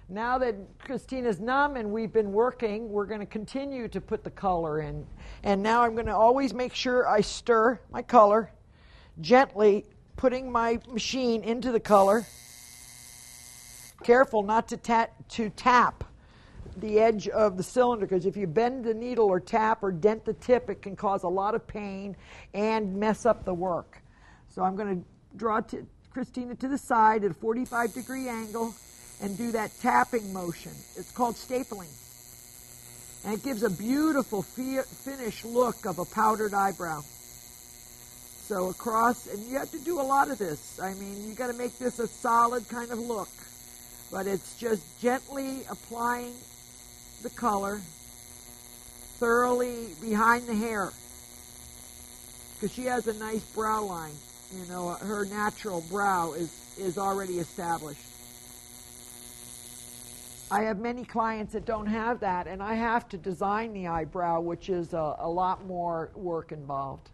Now that Christina's numb and we've been working, we're going to continue to put the color in. And now I'm going to always make sure I stir my color, gently putting my machine into the color. Careful not to tap the edge of the cylinder, because if you bend the needle or tap or dent the tip, it can cause a lot of pain and mess up the work. So I'm going to draw Christina to the side at a 45-degree angle and do that tapping motion. It's called stapling. And it gives a beautiful finished look of a powdered eyebrow. So across, and you have to do a lot of this. I mean, you got to make this a solid kind of look. But it's just gently applying the color thoroughly behind the hair. Because she has a nice brow line. You know, her natural brow is already established. I have many clients that don't have that, and I have to design the eyebrow, which is a lot more work involved.